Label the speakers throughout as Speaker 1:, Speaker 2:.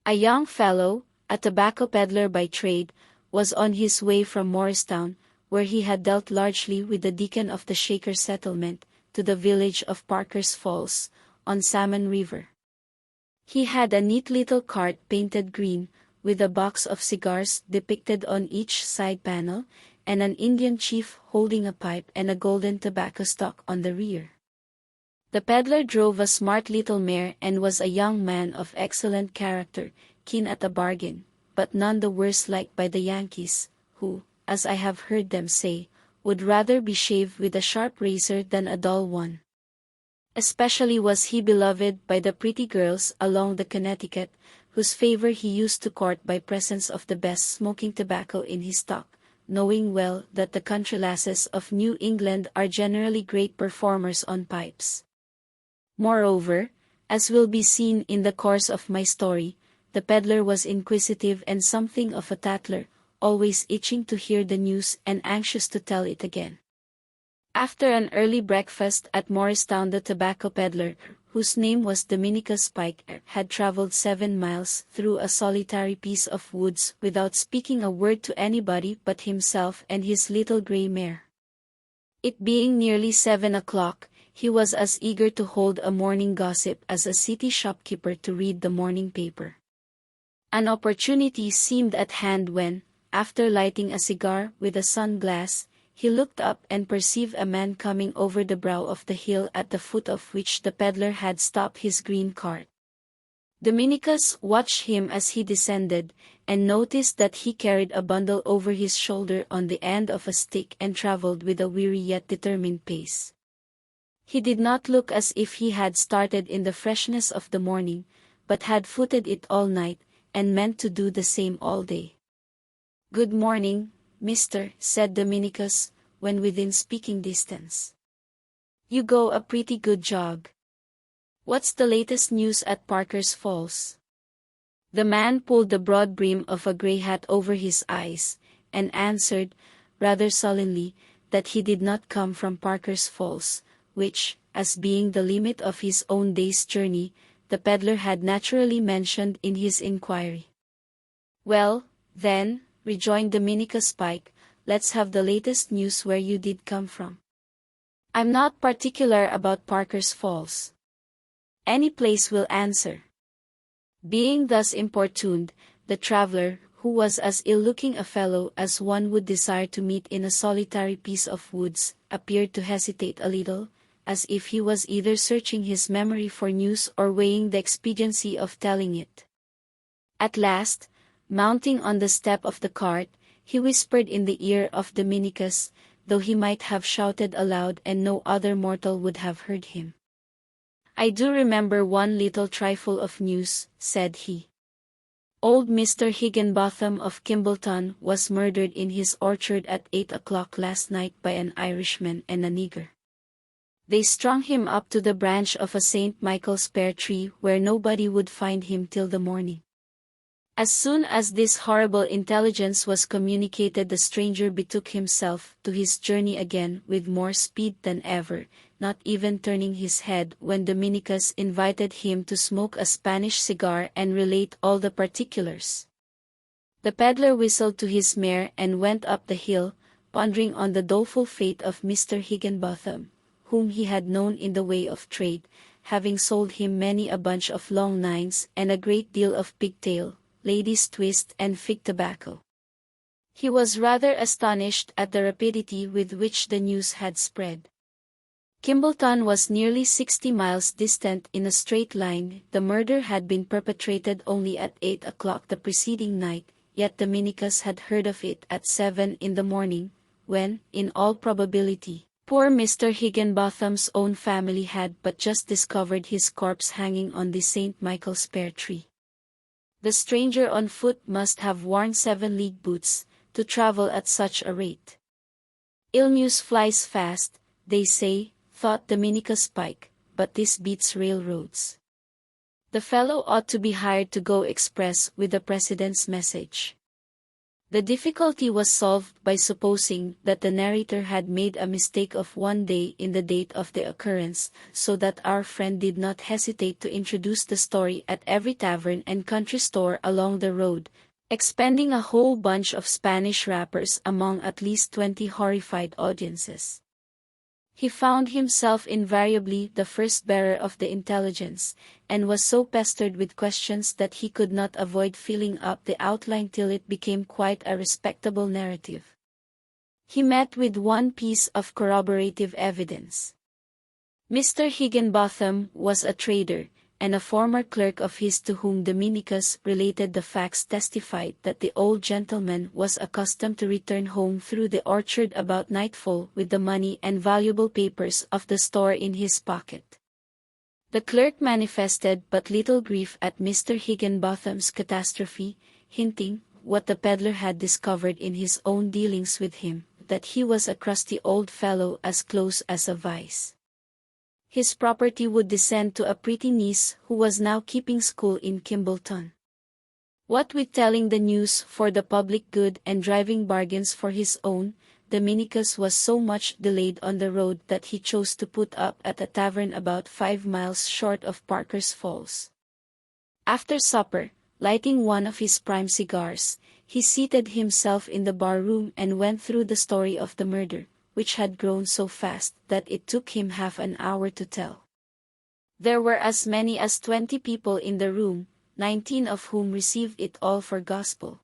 Speaker 1: A young fellow, a tobacco peddler by trade, was on his way from Morristown, where he had dealt largely with the deacon of the Shaker settlement, to the village of Parker's Falls, on Salmon River. He had a neat little cart painted green, with a box of cigars depicted on each side panel, and an Indian chief holding a pipe and a golden tobacco stalk on the rear. The peddler drove a smart little mare and was a young man of excellent character, keen at a bargain, but none the worse liked by the Yankees, who, as I have heard them say, would rather be shaved with a sharp razor than a dull one. Especially was he beloved by the pretty girls along the Connecticut, whose favor he used to court by presents of the best smoking tobacco in his stock, knowing well that the country lasses of New England are generally great performers on pipes. Moreover, as will be seen in the course of my story, the peddler was inquisitive and something of a tattler, always itching to hear the news and anxious to tell it again. After an early breakfast at Morristown, the tobacco peddler, whose name was Dominicus Pike, had traveled 7 miles through a solitary piece of woods without speaking a word to anybody but himself and his little gray mare. It being nearly 7 o'clock, he was as eager to hold a morning gossip as a city shopkeeper to read the morning paper. An opportunity seemed at hand when, after lighting a cigar with a sun-glass, he looked up and perceived a man coming over the brow of the hill at the foot of which the peddler had stopped his green cart. Dominicus watched him as he descended, and noticed that he carried a bundle over his shoulder on the end of a stick and traveled with a weary yet determined pace. He did not look as if he had started in the freshness of the morning, but had footed it all night, and meant to do the same all day. "Good morning, mister," said Dominicus, when within speaking distance. "You go a pretty good jog. What's the latest news at Parker's Falls?" The man pulled the broad brim of a gray hat over his eyes, and answered, rather sullenly, that he did not come from Parker's Falls, which, as being the limit of his own day's journey, the peddler had naturally mentioned in his inquiry. "Well, then," rejoined Dominicus Pike, "let's have the latest news where you did come from." "I'm not particular about Parker's Falls. Any place will answer." Being thus importuned, the traveler, who was as ill-looking a fellow as one would desire to meet in a solitary piece of woods, appeared to hesitate a little, as if he was either searching his memory for news or weighing the expediency of telling it. At last, mounting on the step of the cart, he whispered in the ear of Dominicus, though he might have shouted aloud and no other mortal would have heard him. "I do remember one little trifle of news," said he. "Old Mr. Higginbotham of Kimbleton was murdered in his orchard at 8 o'clock last night by an Irishman and a nigger. They strung him up to the branch of a St. Michael's pear tree where nobody would find him till the morning." As soon as this horrible intelligence was communicated, the stranger betook himself to his journey again with more speed than ever, not even turning his head when Dominicus invited him to smoke a Spanish cigar and relate all the particulars. The peddler whistled to his mare and went up the hill, pondering on the doleful fate of Mr. Higginbotham, whom he had known in the way of trade, having sold him many a bunch of long nines and a great deal of pigtail, ladies' twist and fig tobacco. He was rather astonished at the rapidity with which the news had spread. Kimbleton was nearly 60 miles distant in a straight line. The murder had been perpetrated only at 8 o'clock the preceding night, yet Dominicus had heard of it at 7 in the morning, when, in all probability, poor Mr. Higginbotham's own family had but just discovered his corpse hanging on the St. Michael's pear tree. The stranger on foot must have worn 7-league boots, to travel at such a rate. "Ill news flies fast, they say," thought Dominicus Pike, "but this beats railroads. The fellow ought to be hired to go express with the president's message." The difficulty was solved by supposing that the narrator had made a mistake of one day in the date of the occurrence, so that our friend did not hesitate to introduce the story at every tavern and country store along the road, expending a whole bunch of Spanish wrappers among at least 20 horrified audiences. He found himself invariably the first bearer of the intelligence, and was so pestered with questions that he could not avoid filling up the outline till it became quite a respectable narrative. He met with one piece of corroborative evidence. Mr. Higginbotham was a trader, and a former clerk of his to whom Dominicus related the facts testified that the old gentleman was accustomed to return home through the orchard about nightfall with the money and valuable papers of the store in his pocket. The clerk manifested but little grief at Mr. Higginbotham's catastrophe, hinting, what the peddler had discovered in his own dealings with him, that he was a crusty old fellow as close as a vice. His property would descend to a pretty niece who was now keeping school in Kimbleton. What with telling the news for the public good and driving bargains for his own, Dominicus was so much delayed on the road that he chose to put up at a tavern about 5 miles short of Parker's Falls. After supper, lighting one of his prime cigars, he seated himself in the bar room and went through the story of the murder, which had grown so fast that it took him half an hour to tell. There were as many as 20 people in the room, 19 of whom received it all for gospel.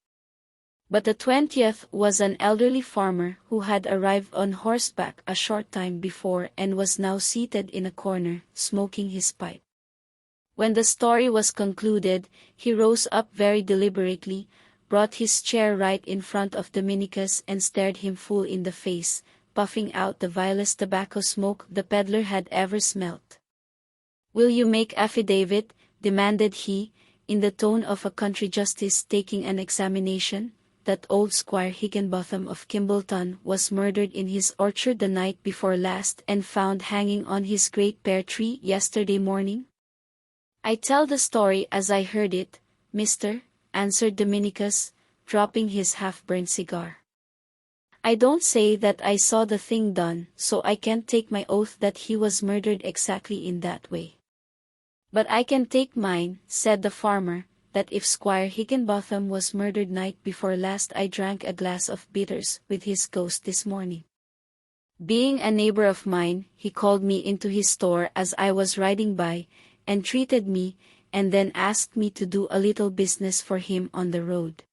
Speaker 1: But the 20th was an elderly farmer who had arrived on horseback a short time before and was now seated in a corner, smoking his pipe. When the story was concluded, he rose up very deliberately, brought his chair right in front of Dominicus and stared him full in the face, puffing out the vilest tobacco smoke the peddler had ever smelt. "Will you make affidavit?" demanded he, in the tone of a country justice taking an examination, "that old Squire Higginbotham of Kimbleton was murdered in his orchard the night before last and found hanging on his great pear tree yesterday morning?" "I tell the story as I heard it, mister," answered Dominicus, dropping his half-burned cigar. "I don't say that I saw the thing done, so I can't take my oath that he was murdered exactly in that way. But I can take mine," said the farmer, "that if Squire Higginbotham was murdered night before last I drank a glass of bitters with his ghost this morning. Being a neighbor of mine, he called me into his store as I was riding by, and treated me, and then asked me to do a little business for him on the road.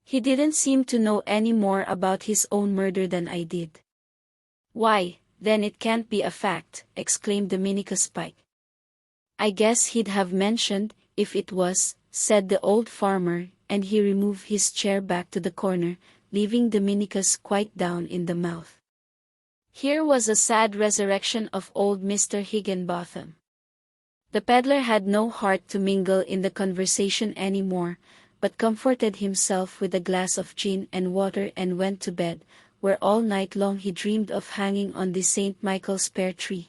Speaker 1: He didn't seem to know any more about his own murder than I did." "Why, then it can't be a fact," exclaimed Dominicus Pike. "I guess he'd have mentioned, if it was," said the old farmer, and he removed his chair back to the corner, leaving Dominicus quite down in the mouth. Here was a sad resurrection of old Mr. Higginbotham. The peddler had no heart to mingle in the conversation any more, but comforted himself with a glass of gin and water and went to bed, where all night long he dreamed of hanging on the St. Michael's pear tree.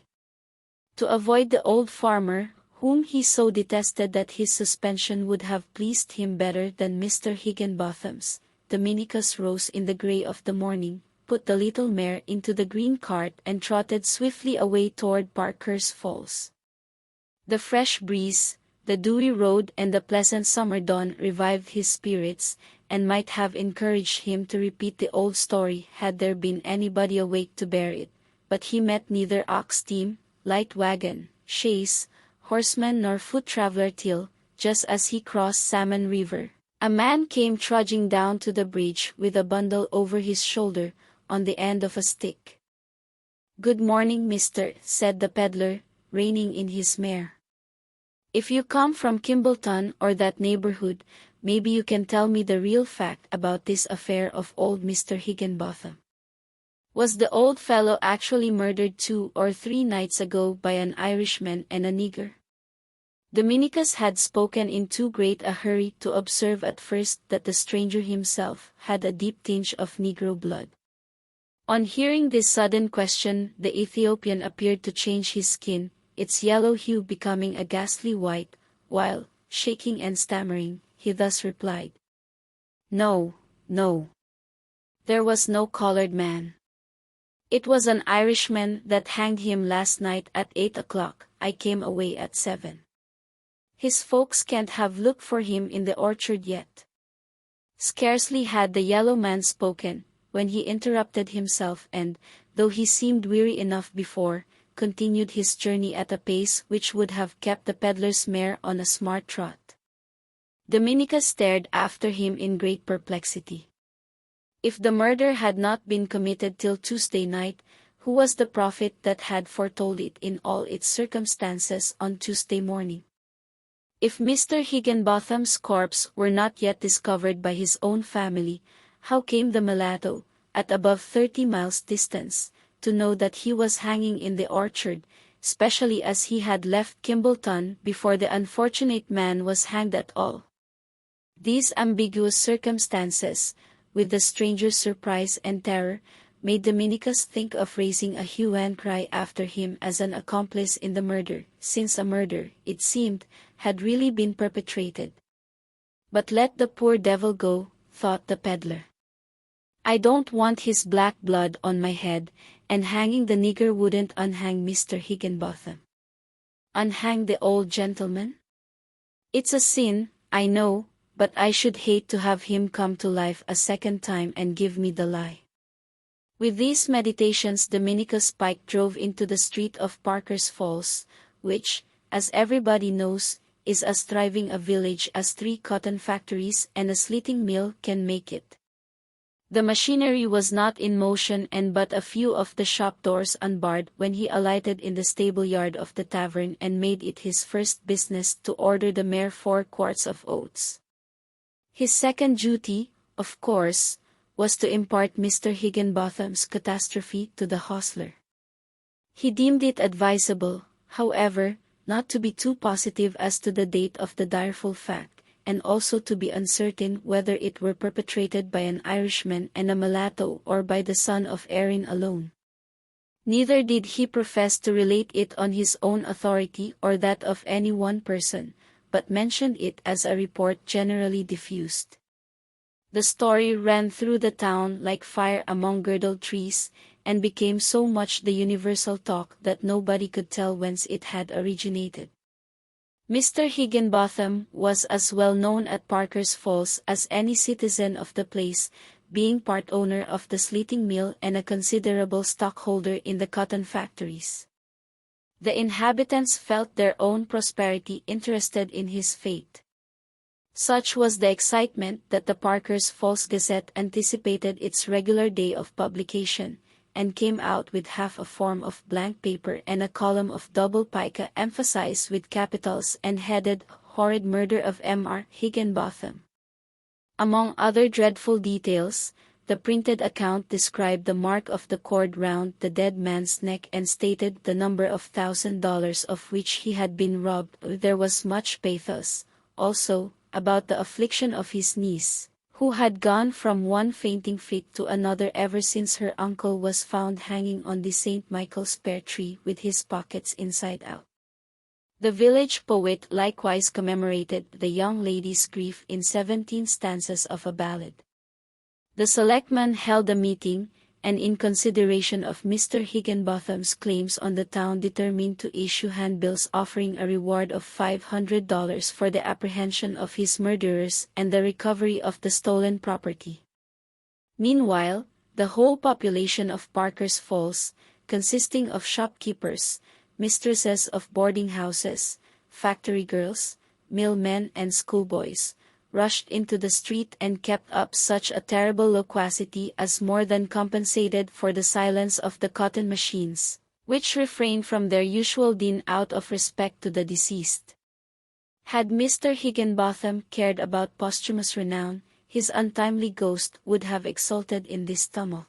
Speaker 1: To avoid the old farmer, whom he so detested that his suspension would have pleased him better than Mr. Higginbotham's, Dominicus rose in the grey of the morning, put the little mare into the green cart and trotted swiftly away toward Parker's Falls. The fresh breeze, the dewy road and the pleasant summer dawn revived his spirits, and might have encouraged him to repeat the old story had there been anybody awake to bear it, but he met neither ox-team, light wagon, chaise, horseman nor foot traveler till, just as he crossed Salmon River, a man came trudging down to the bridge with a bundle over his shoulder, on the end of a stick. "Good morning, mister," said the peddler, reining in his mare. "If you come from Kimbleton or that neighborhood, maybe you can tell me the real fact about this affair of old Mr. Higginbotham. Was the old fellow actually murdered 2 or 3 nights ago by an Irishman and a nigger?" Dominicus had spoken in too great a hurry to observe at first that the stranger himself had a deep tinge of Negro blood. On hearing this sudden question, the Ethiopian appeared to change his skin, its yellow hue becoming a ghastly white, while, shaking and stammering, he thus replied, "No, No. There was no colored man. It was an Irishman that hanged him last night at 8 o'clock. I came away at 7. His folks can't have looked for him in the orchard yet. Scarcely had the yellow man spoken, when he interrupted himself and, though he seemed weary enough before, continued his journey at a pace which would have kept the peddler's mare on a smart trot. Dominica stared after him in great perplexity. If the murder had not been committed till Tuesday night, who was the prophet that had foretold it in all its circumstances on Tuesday morning? If Mr. Higginbotham's corpse were not yet discovered by his own family, how came the mulatto, at above 30 miles distance, to know that he was hanging in the orchard, especially as he had left Kimbleton before the unfortunate man was hanged at all? These ambiguous circumstances, with the stranger's surprise and terror, made Dominicus think of raising a hue and cry after him as an accomplice in the murder, since a murder, it seemed, had really been perpetrated. But let the poor devil go, thought the peddler. I don't want his black blood on my head, and hanging the nigger wouldn't unhang Mr. Higginbotham. Unhang the old gentleman? It's a sin, I know, but I should hate to have him come to life a second time and give me the lie. With these meditations Dominicus Pike drove into the street of Parker's Falls, which, as everybody knows, is as thriving a village as 3 cotton factories and a slitting mill can make it. The machinery was not in motion and but a few of the shop doors unbarred when he alighted in the stable yard of the tavern and made it his first business to order the mare 4 quarts of oats. His second duty, of course, was to impart Mr. Higginbotham's Catastrophe to the hostler. He deemed it advisable, however, not to be too positive as to the date of the direful fact, and also to be uncertain whether it were perpetrated by an Irishman and a mulatto or by the son of Erin alone. Neither did he profess to relate it on his own authority or that of any one person, but mentioned it as a report generally diffused. The story ran through the town like fire among girdle trees, and became so much the universal talk that nobody could tell whence it had originated. Mr. Higginbotham was as well known at Parker's Falls as any citizen of the place, being part owner of the slitting mill and a considerable stockholder in the cotton factories. The inhabitants felt their own prosperity interested in his fate. Such was the excitement that the Parker's Falls Gazette anticipated its regular day of publication, and came out with half a form of blank paper and a column of double pica emphasized with capitals and headed, "Horrid Murder of M.R. Higginbotham." Among other dreadful details, the printed account described the mark of the cord round the dead man's neck and stated the number of $1,000 of which he had been robbed. There was much pathos, also, about the affliction of his niece, who had gone from one fainting fit to another ever since her uncle was found hanging on the St. Michael's pear tree with his pockets inside out. The village poet likewise commemorated the young lady's grief in 17 stanzas of a ballad. The selectmen held a meeting, and in consideration of Mr. Higginbotham's claims on the town determined to issue handbills offering a reward of $500 for the apprehension of his murderers and the recovery of the stolen property. Meanwhile, the whole population of Parker's Falls, consisting of shopkeepers, mistresses of boarding houses, factory girls, millmen and schoolboys, rushed into the street and kept up such a terrible loquacity as more than compensated for the silence of the cotton machines, which refrained from their usual din out of respect to the deceased. Had Mr. Higginbotham cared about posthumous renown, his untimely ghost would have exulted in this tumult.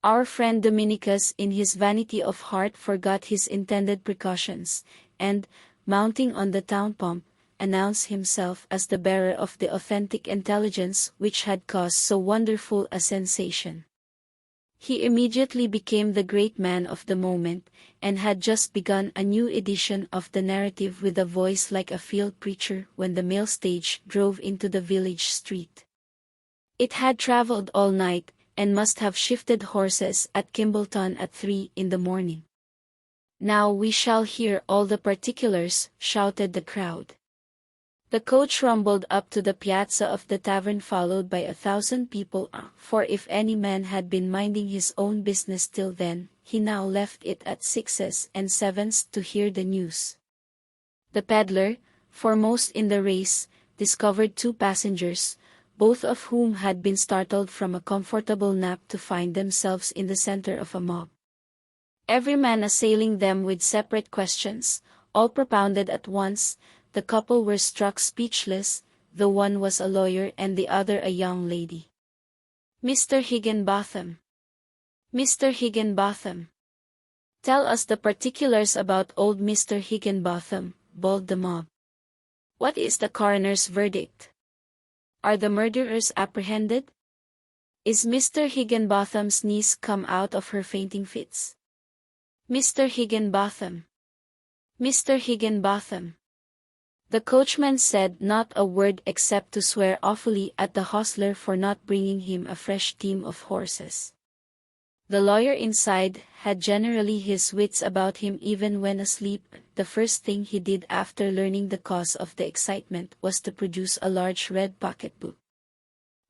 Speaker 1: Our friend Dominicus in his vanity of heart forgot his intended precautions, and, mounting on the town pump, announced himself as the bearer of the authentic intelligence which had caused so wonderful a sensation. He immediately became the great man of the moment, and had just begun a new edition of the narrative with a voice like a field preacher when the mail stage drove into the village street. It had traveled all night, and must have shifted horses at Kimbleton at 3 in the morning. "Now we shall hear all the particulars," shouted the crowd. The coach rumbled up to the piazza of the tavern followed by 1,000 people, for if any man had been minding his own business till then, he now left it at 6s and 7s to hear the news. The peddler, foremost in the race, discovered 2 passengers, both of whom had been startled from a comfortable nap to find themselves in the center of a mob. Every man assailing them with separate questions, all propounded at once. The couple were struck speechless. The one was a lawyer and the other a young lady. "Mr. Higginbotham! Mr. Higginbotham! Tell us the particulars about old Mr. Higginbotham," bawled the mob. "What is the coroner's verdict? Are the murderers apprehended? Is Mr. Higginbotham's niece come out of her fainting fits? Mr. Higginbotham! Mr. Higginbotham!" The coachman said not a word except to swear awfully at the hostler for not bringing him a fresh team of horses. The lawyer inside had generally his wits about him even when asleep. The first thing he did after learning the cause of the excitement was to produce a large red pocketbook.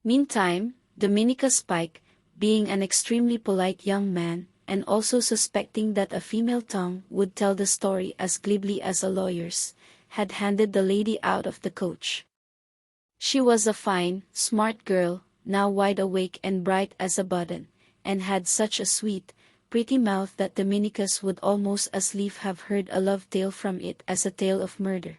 Speaker 1: Meantime, Dominicus Pike, being an extremely polite young man, and also suspecting that a female tongue would tell the story as glibly as a lawyer's, had handed the lady out of the coach. She was a fine, smart girl, now wide awake and bright as a button, and had such a sweet, pretty mouth that Dominicus would almost as lief have heard a love tale from it as a tale of murder.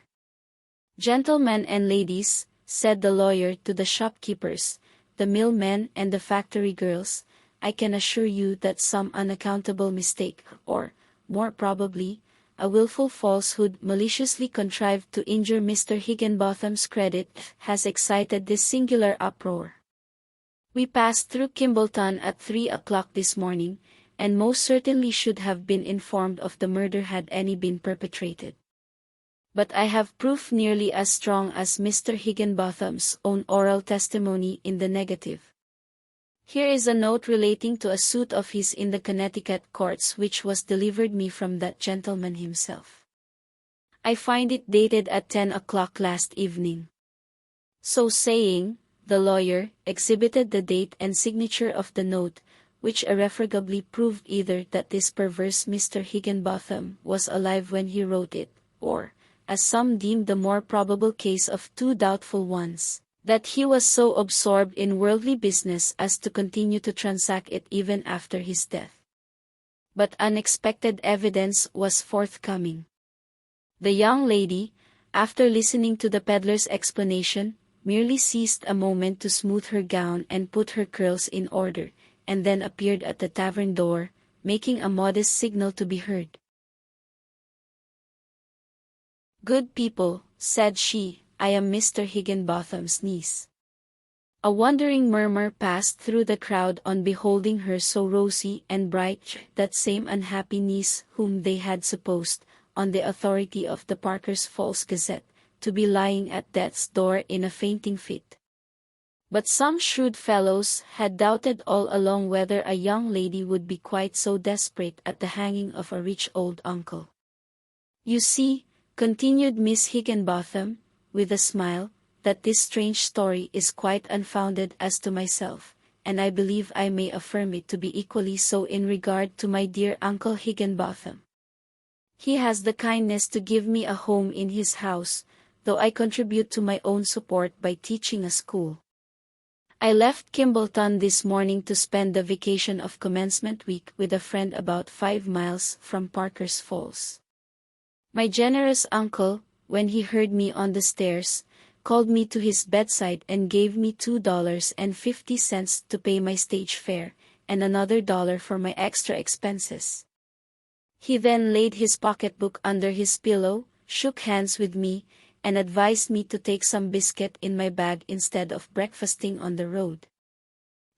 Speaker 1: "Gentlemen and ladies," said the lawyer to the shopkeepers, the millmen and the factory girls, "I can assure you that some unaccountable mistake, or, more probably, a wilful falsehood maliciously contrived to injure Mr. Higginbotham's credit, has excited this singular uproar. We passed through Kimbleton at 3 o'clock this morning, and most certainly should have been informed of the murder had any been perpetrated. But I have proof nearly as strong as Mr. Higginbotham's own oral testimony in the negative. Here is a note relating to a suit of his in the Connecticut courts which was delivered me from that gentleman himself. I find it dated at 10 o'clock last evening." So saying, the lawyer exhibited the date and signature of the note, which irrefragably proved either that this perverse Mr. Higginbotham was alive when he wrote it, or, as some deemed the more probable case of 2 doubtful ones, that he was so absorbed in worldly business as to continue to transact it even after his death. But unexpected evidence was forthcoming. The young lady, after listening to the peddler's explanation, merely ceased a moment to smooth her gown and put her curls in order, and then appeared at the tavern door, making a modest signal to be heard. "Good people," said she, "I am Mr. Higginbotham's niece." A wondering murmur passed through the crowd on beholding her so rosy and bright, that same unhappy niece whom they had supposed, on the authority of the Parker's Falls Gazette, to be lying at death's door in a fainting fit. But some shrewd fellows had doubted all along whether a young lady would be quite so desperate at the hanging of a rich old uncle. "You see," continued Miss Higginbotham, with a smile, "that this strange story is quite unfounded as to myself, and I believe I may affirm it to be equally so in regard to my dear Uncle Higginbotham. He has the kindness to give me a home in his house, though I contribute to my own support by teaching a school. I left Kimbleton this morning to spend the vacation of commencement week with a friend about 5 miles from Parker's Falls. My generous uncle, when he heard me on the stairs, called me to his bedside and gave me $2.50 to pay my stage fare, and another $1 for my extra expenses. He then laid his pocketbook under his pillow, shook hands with me, and advised me to take some biscuit in my bag instead of breakfasting on the road.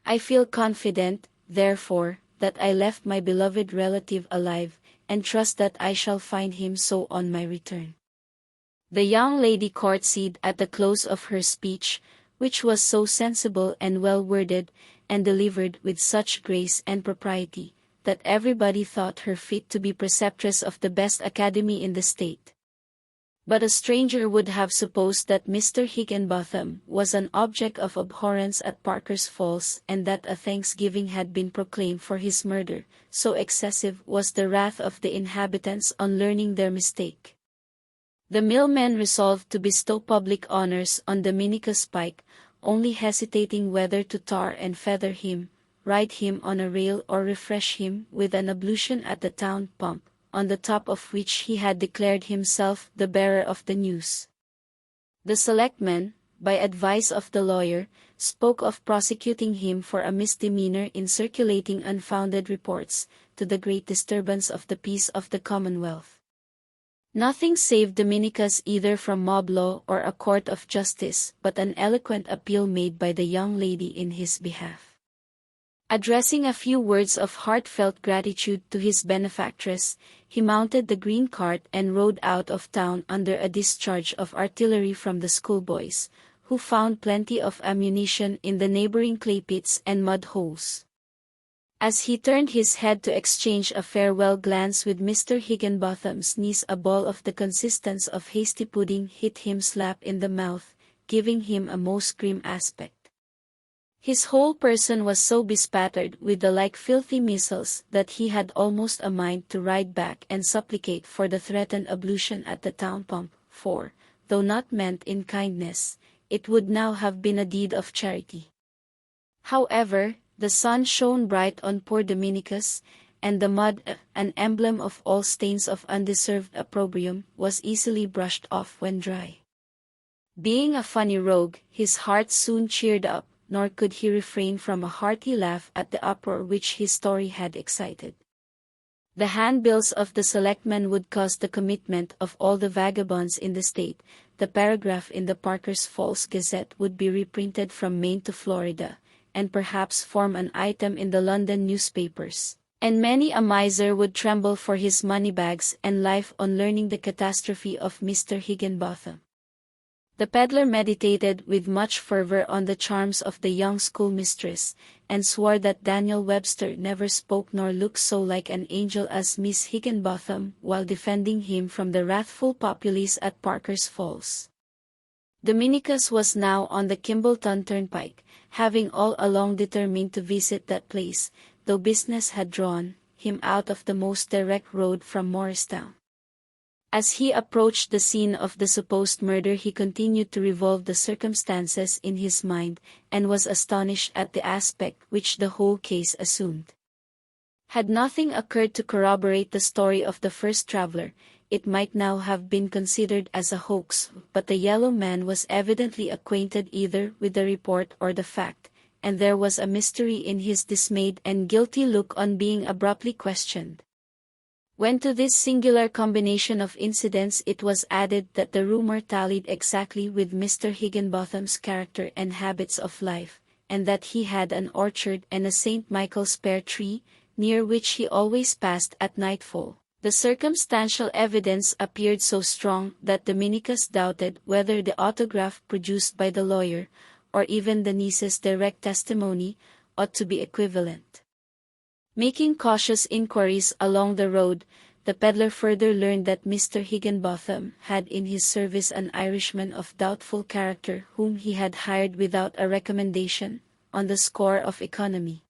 Speaker 1: I feel confident, therefore, that I left my beloved relative alive, and trust that I shall find him so on my return." The young lady courtesied at the close of her speech, which was so sensible and well worded, and delivered with such grace and propriety, that everybody thought her fit to be preceptress of the best academy in the state. But a stranger would have supposed that Mr. Higginbotham was an object of abhorrence at Parker's Falls, and that a thanksgiving had been proclaimed for his murder, so excessive was the wrath of the inhabitants on learning their mistake. The millmen resolved to bestow public honors on Dominicus Pike, only hesitating whether to tar and feather him, ride him on a rail, or refresh him with an ablution at the town pump, on the top of which he had declared himself the bearer of the news. The selectmen, by advice of the lawyer, spoke of prosecuting him for a misdemeanor in circulating unfounded reports, to the great disturbance of the peace of the Commonwealth. Nothing saved Dominicus either from mob law or a court of justice, but an eloquent appeal made by the young lady in his behalf. Addressing a few words of heartfelt gratitude to his benefactress, he mounted the green cart and rode out of town under a discharge of artillery from the schoolboys, who found plenty of ammunition in the neighboring clay pits and mud holes. As he turned his head to exchange a farewell glance with Mr. Higginbotham's niece, a ball of the consistence of hasty pudding hit him slap in the mouth, giving him a most grim aspect. His whole person was so bespattered with the like filthy missiles that he had almost a mind to ride back and supplicate for the threatened ablution at the town pump, for, though not meant in kindness, it would now have been a deed of charity. However, the sun shone bright on poor Dominicus, and the mud, an emblem of all stains of undeserved opprobrium, was easily brushed off when dry. Being a funny rogue, his heart soon cheered up, nor could he refrain from a hearty laugh at the uproar which his story had excited. The handbills of the selectmen would cause the commitment of all the vagabonds in the state, the paragraph in the Parker's Falls Gazette would be reprinted from Maine to Florida, and perhaps form an item in the London newspapers, and many a miser would tremble for his moneybags and life on learning the catastrophe of Mr. Higginbotham. The peddler meditated with much fervor on the charms of the young schoolmistress, and swore that Daniel Webster never spoke nor looked so like an angel as Miss Higginbotham, while defending him from the wrathful populace at Parker's Falls. Dominicus was now on the Kimbleton Turnpike, having all along determined to visit that place, though business had drawn him out of the most direct road from Morristown. As he approached the scene of the supposed murder, he continued to revolve the circumstances in his mind, and was astonished at the aspect which the whole case assumed. Had nothing occurred to corroborate the story of the first traveler, it might now have been considered as a hoax, but the yellow man was evidently acquainted either with the report or the fact, and there was a mystery in his dismayed and guilty look on being abruptly questioned. When to this singular combination of incidents it was added that the rumor tallied exactly with Mr. Higginbotham's character and habits of life, and that he had an orchard and a St. Michael's pear tree, near which he always passed at nightfall, the circumstantial evidence appeared so strong that Dominicus doubted whether the autograph produced by the lawyer, or even the niece's direct testimony, ought to be equivalent. Making cautious inquiries along the road, the peddler further learned that Mr. Higginbotham had in his service an Irishman of doubtful character whom he had hired without a recommendation, on the score of economy.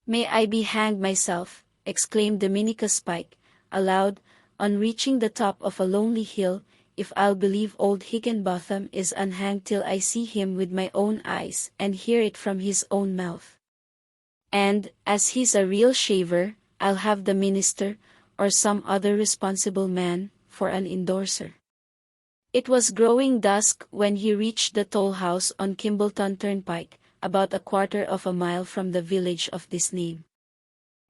Speaker 1: "May I be hanged myself," exclaimed Dominicus Pike, aloud, on reaching the top of a lonely hill, "if I'll believe old Higginbotham is unhanged till I see him with my own eyes and hear it from his own mouth. And, as he's a real shaver, I'll have the minister, or some other responsible man, for an endorser." It was growing dusk when he reached the toll house on Kimbleton Turnpike, about a quarter of a mile from the village of this name.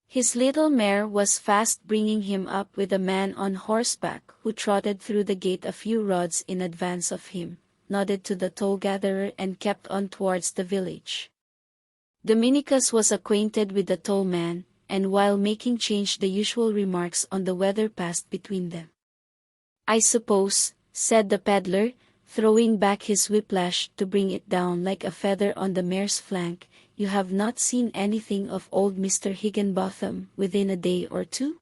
Speaker 1: His little mare was fast bringing him up with a man on horseback who trotted through the gate a few rods in advance of him, nodded to the toll-gatherer and kept on towards the village. Dominicus was acquainted with the tollman, and while making change the usual remarks on the weather passed between them. "I suppose," said the peddler, throwing back his whiplash to bring it down like a feather on the mare's flank. "You have not seen anything of old Mr. Higginbotham within a day or two?"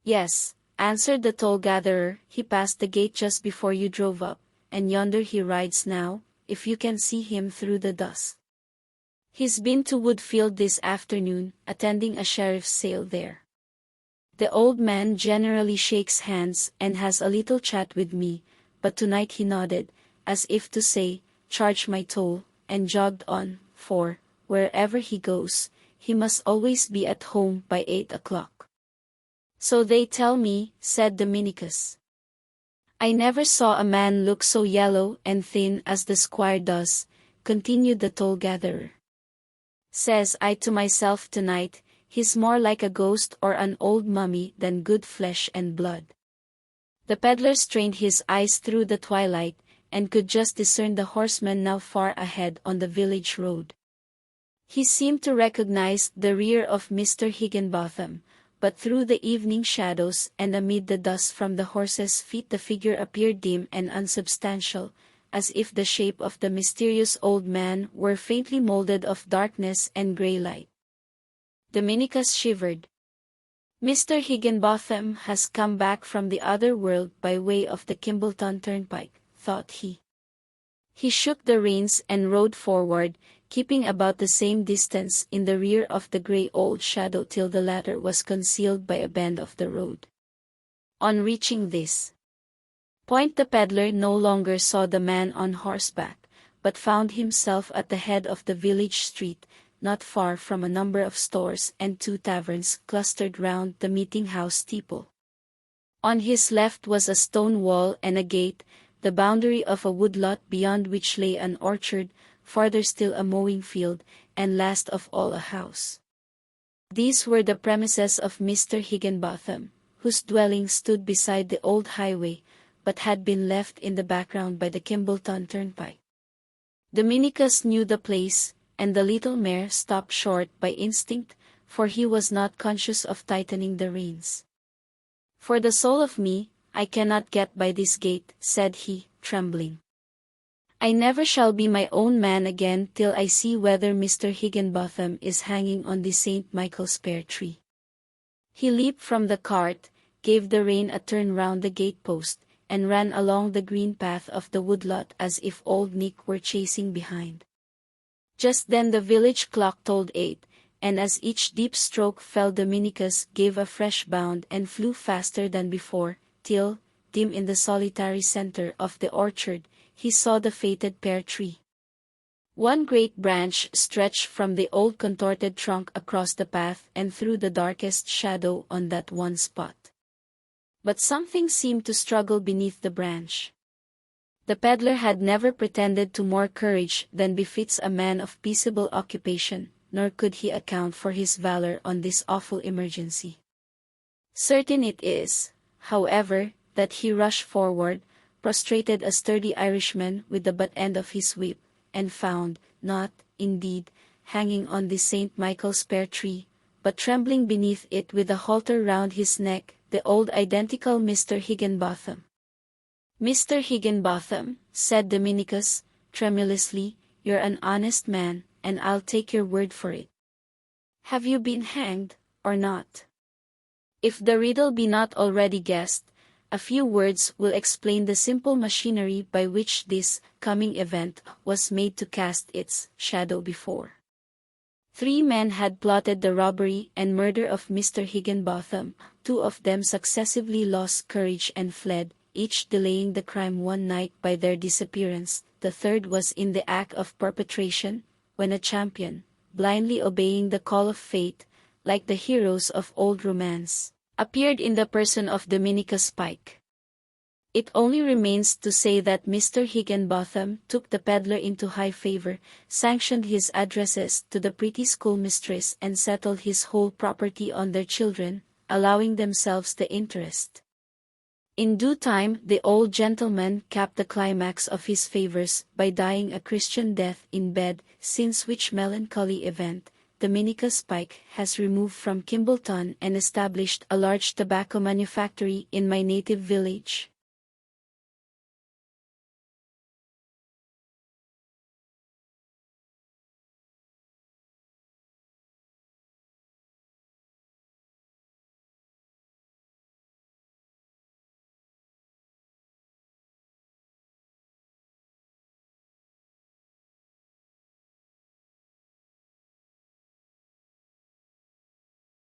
Speaker 1: "Yes," answered the toll-gatherer, "he passed the gate just before you drove up, and yonder he rides now, if you can see him through the dusk. He's been to Woodfield this afternoon, attending a sheriff's sale there. The old man generally shakes hands and has a little chat with me, but tonight he nodded, as if to say, 'Charge my toll,' and jogged on, for, wherever he goes, he must always be at home by 8 o'clock. "So they tell me," said Dominicus. "I never saw a man look so yellow and thin as the squire does," continued the toll-gatherer. "Says I to myself tonight, he's more like a ghost or an old mummy than good flesh and blood." The peddler strained his eyes through the twilight, and could just discern the horseman now far ahead on the village road. He seemed to recognize the rear of Mr. Higginbotham, but through the evening shadows and amid the dust from the horses' feet the figure appeared dim and unsubstantial, as if the shape of the mysterious old man were faintly molded of darkness and grey light. Dominicus shivered. "Mr. Higginbotham has come back from the other world by way of the Kimbleton turnpike," thought he. He shook the reins and rode forward, keeping about the same distance in the rear of the grey old shadow till the latter was concealed by a bend of the road. On reaching this point the peddler no longer saw the man on horseback, but found himself at the head of the village street, not far from a number of stores and 2 taverns clustered round the meeting-house steeple. On his left was a stone wall and a gate, the boundary of a woodlot beyond which lay an orchard, farther still a mowing field, and last of all a house. These were the premises of Mr. Higginbotham, whose dwelling stood beside the old highway, but had been left in the background by the Kimbleton turnpike. Dominicus knew the place, and the little mare stopped short by instinct, for he was not conscious of tightening the reins. "For the soul of me, I cannot get by this gate," said he, trembling. "I never shall be my own man again till I see whether Mr. Higginbotham is hanging on the St. Michael's pear tree." He leaped from the cart, gave the rein a turn round the gate-post, and ran along the green path of the woodlot as if old Nick were chasing behind. Just then the village clock tolled 8, and as each deep stroke fell Dominicus gave a fresh bound and flew faster than before, till, dim in the solitary center of the orchard, he saw the fated pear tree. One great branch stretched from the old contorted trunk across the path and threw the darkest shadow on that one spot. But something seemed to struggle beneath the branch. The peddler had never pretended to more courage than befits a man of peaceable occupation, nor could he account for his valor on this awful emergency. Certain it is, however, that he rushed forward, prostrated a sturdy Irishman with the butt end of his whip, and found, not, indeed, hanging on the St. Michael's pear tree, but trembling beneath it with a halter round his neck, the old identical Mr. Higginbotham. "Mr. Higginbotham," said Dominicus, tremulously, "you're an honest man, and I'll take your word for it. Have you been hanged, or not? If the riddle be not already guessed, a few words will explain the simple machinery by which this coming event was made to cast its shadow before. 3 men had plotted the robbery and murder of Mr. Higginbotham. 2 of them successively lost courage and fled, each delaying the crime one night by their disappearance. The third was in the act of perpetration, when a champion, blindly obeying the call of fate, like the heroes of old romance, appeared in the person of Dominicus Pike. It only remains to say that Mr. Higginbotham took the peddler into high favor, sanctioned his addresses to the pretty schoolmistress, and settled his whole property on their children, allowing themselves the interest. In due time the old gentleman capped the climax of his favors by dying a Christian death in bed, since which melancholy event, Dominicus Pike has removed from Kimbleton and established a large tobacco manufactory in my native village.